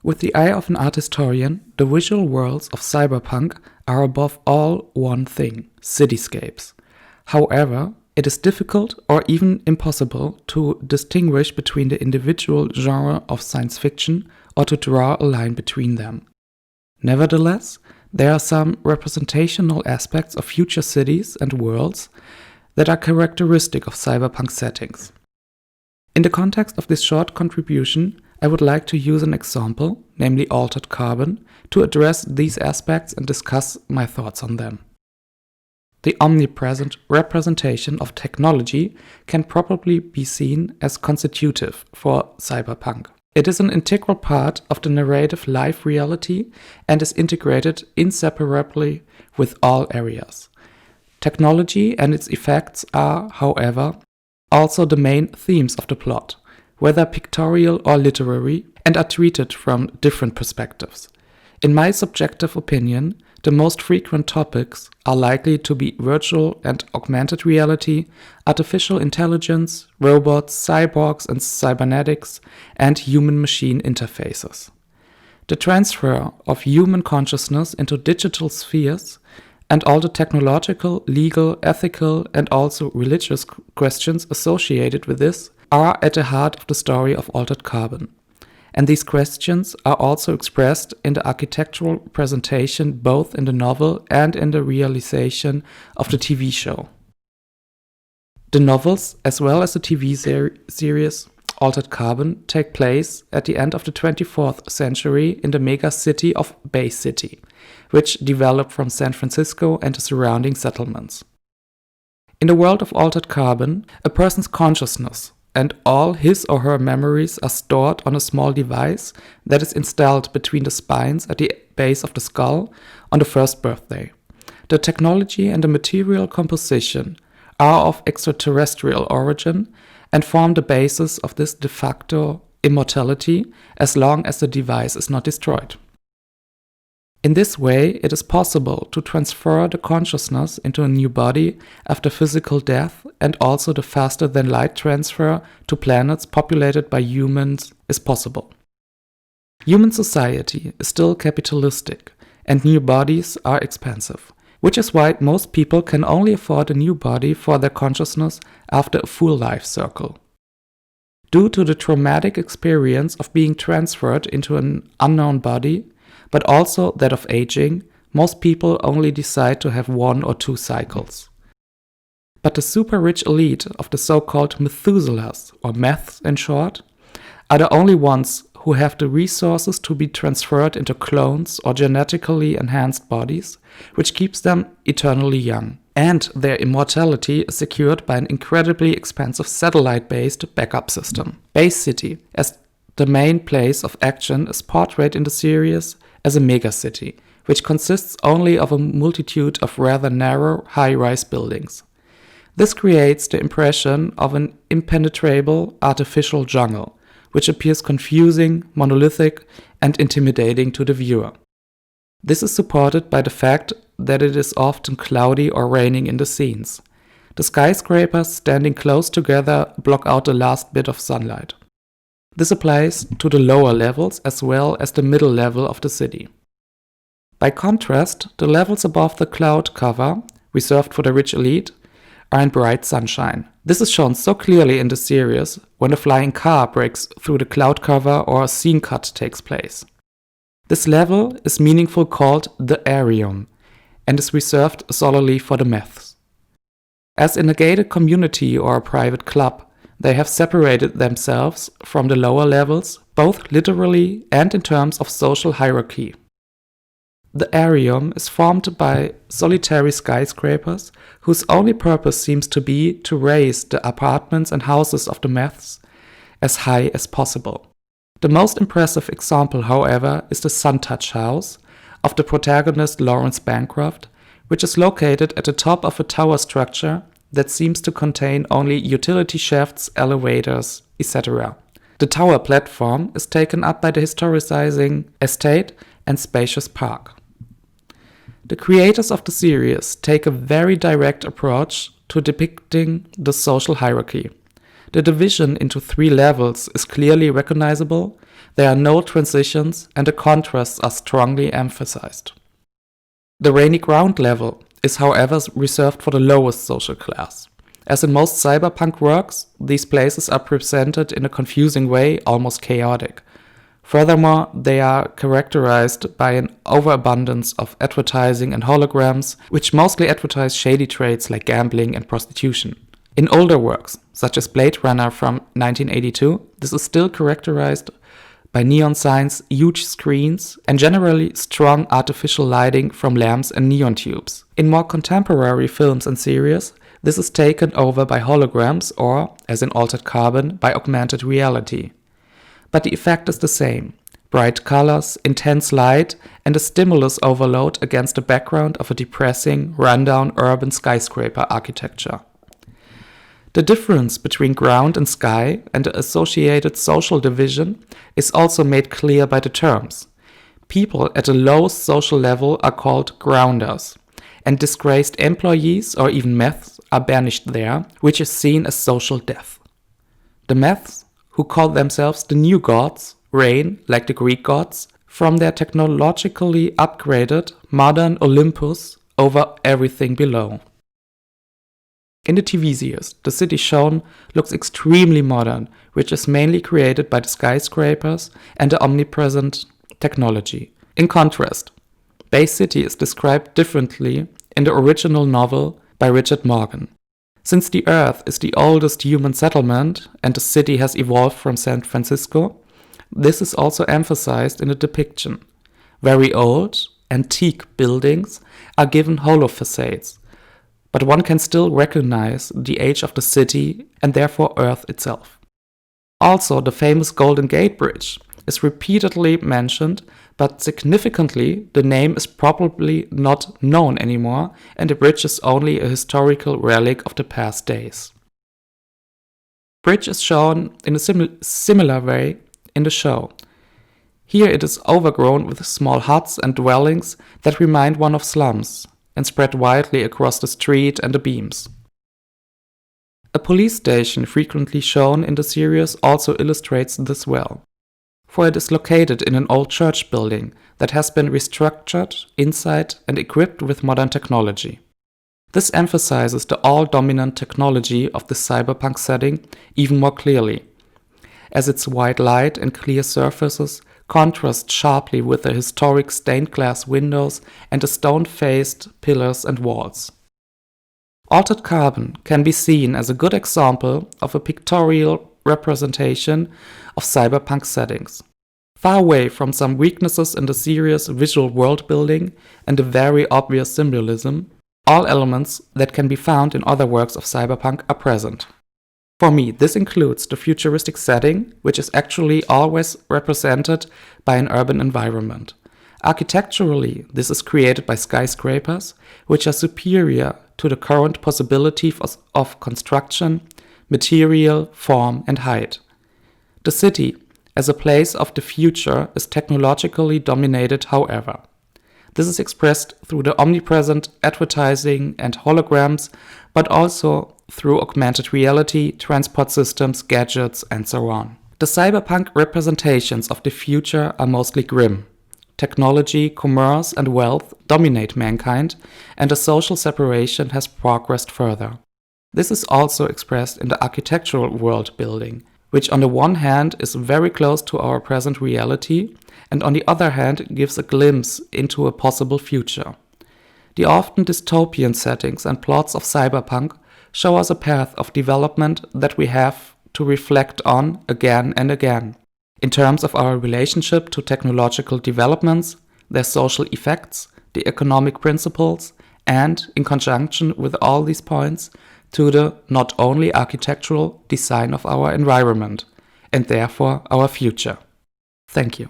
With the eye of an art historian, the visual worlds of Cyberpunk are above all one thing: cityscapes. However, it is difficult or even impossible to distinguish between the individual genre of science fiction or to draw a line between them. Nevertheless, there are some representational aspects of future cities and worlds that are characteristic of cyberpunk settings. In the context of this short contribution, I would like to use an example, namely Altered Carbon, to address these aspects and discuss my thoughts on them. The omnipresent representation of technology can probably be seen as constitutive for cyberpunk. It is an integral part of the narrative life reality and is integrated inseparably with all areas. Technology and its effects are, however, also the main themes of the plot, whether pictorial or literary, and are treated from different perspectives. In my subjective opinion, the most frequent topics are likely to be virtual and augmented reality, artificial intelligence, robots, cyborgs and cybernetics, and human-machine interfaces. The transfer of human consciousness into digital spheres and all the technological, legal, ethical, and also religious questions associated with this are at the heart of the story of Altered Carbon. And these questions are also expressed in the architectural presentation both in the novel and in the realization of the TV show. The novels, as well as the TV series Altered Carbon, take place at the end of the 24th century in the mega city of Bay City, which developed from San Francisco and the surrounding settlements. In the world of Altered Carbon, a person's consciousness and all his or her memories are stored on a small device that is installed between the spines at the base of the skull on the first birthday. The technology and the material composition are of extraterrestrial origin and form the basis of this de facto immortality as long as the device is not destroyed. In this way, it is possible to transfer the consciousness into a new body after physical death, and also the faster-than-light transfer to planets populated by humans is possible. Human society is still capitalistic, and new bodies are expensive, which is why most people can only afford a new body for their consciousness after a full life cycle. Due to the traumatic experience of being transferred into an unknown body, but also that of aging, most people only decide to have 1 or 2 cycles. But the super rich elite of the so-called Methuselahs, or Meths in short, are the only ones who have the resources to be transferred into clones or genetically enhanced bodies, which keeps them eternally young. And their immortality is secured by an incredibly expensive satellite-based backup system. Bay City, as the main place of action, is portrayed in the series as a megacity, which consists only of a multitude of rather narrow, high-rise buildings. This creates the impression of an impenetrable artificial jungle, which appears confusing, monolithic, and intimidating to the viewer. This is supported by the fact that it is often cloudy or raining in the scenes. The skyscrapers standing close together block out the last bit of sunlight. This applies to the lower levels as well as the middle level of the city. By contrast, the levels above the cloud cover, reserved for the rich elite, are in bright sunshine. This is shown so clearly in the series when a flying car breaks through the cloud cover or a scene cut takes place. This level is meaningfully called the Aerium and is reserved solely for the Meths. As in a gated community or a private club, they have separated themselves from the lower levels, both literally and in terms of social hierarchy. The Aerium is formed by solitary skyscrapers whose only purpose seems to be to raise the apartments and houses of the Meths as high as possible. The most impressive example, however, is the Suntouch house of the protagonist Lawrence Bancroft, which is located at the top of a tower structure that seems to contain only utility shafts, elevators, etc. The tower platform is taken up by the historicizing estate and spacious park. The creators of the series take a very direct approach to depicting the social hierarchy. The division into 3 levels is clearly recognizable, There are no transitions and the contrasts are strongly emphasized. The rainy ground level is however reserved for the lowest social class. As in most cyberpunk works, these places are presented in a confusing way, almost chaotic. Furthermore, they are characterized by an overabundance of advertising and holograms, which mostly advertise shady trades like gambling and prostitution. In older works, such as Blade Runner from 1982, this is still characterized by neon signs, huge screens, and generally strong artificial lighting from lamps and neon tubes. In more contemporary films and series, this is taken over by holograms or, as in Altered Carbon, by augmented reality. But the effect is the same: bright colors, intense light, and a stimulus overload against the background of a depressing, rundown urban skyscraper architecture. The difference between ground and sky and the associated social division is also made clear by the terms. People at the lowest social level are called grounders, and disgraced employees or even meths are banished there, which is seen as social death. The meths, who call themselves the new gods, reign, like the Greek gods, from their technologically upgraded modern Olympus over everything below. In the TV series, the city shown looks extremely modern, which is mainly created by the skyscrapers and the omnipresent technology. In contrast, Bay City is described differently in the original novel by Richard Morgan. Since the Earth is the oldest human settlement and the city has evolved from San Francisco, this is also emphasized in the depiction. Very old, antique buildings are given hollow facades, but one can still recognize the age of the city and therefore Earth itself. Also, the famous Golden Gate Bridge is repeatedly mentioned, but significantly, the name is probably not known anymore, and the bridge is only a historical relic of the past days. Bridge is shown in a similar way in the show. Here it is overgrown with small huts and dwellings that remind one of slums, and spread widely across the street and the beams. A police station frequently shown in the series also illustrates this well, for it is located in an old church building that has been restructured inside and equipped with modern technology. This emphasizes the all-dominant technology of the cyberpunk setting even more clearly, as its white light and clear surfaces contrast sharply with the historic stained glass windows and the stone-faced pillars and walls. Altered Carbon can be seen as a good example of a pictorial representation of cyberpunk settings. Far away from some weaknesses in the series' visual world building and the very obvious symbolism, all elements that can be found in other works of cyberpunk are present. For me, this includes the futuristic setting, which is actually always represented by an urban environment. Architecturally, this is created by skyscrapers, which are superior to the current possibility of construction, material, form, and height. The city, as a place of the future, is technologically dominated, however. This is expressed through the omnipresent advertising and holograms, but also through augmented reality, transport systems, gadgets, and so on. The cyberpunk representations of the future are mostly grim. Technology, commerce, and wealth dominate mankind, and the social separation has progressed further. This is also expressed in the architectural world building, which on the one hand is very close to our present reality, and on the other hand gives a glimpse into a possible future. The often dystopian settings and plots of cyberpunk show us a path of development that we have to reflect on again and again, in terms of our relationship to technological developments, their social effects, the economic principles, and, in conjunction with all these points, to the not only architectural design of our environment, and therefore our future. Thank you.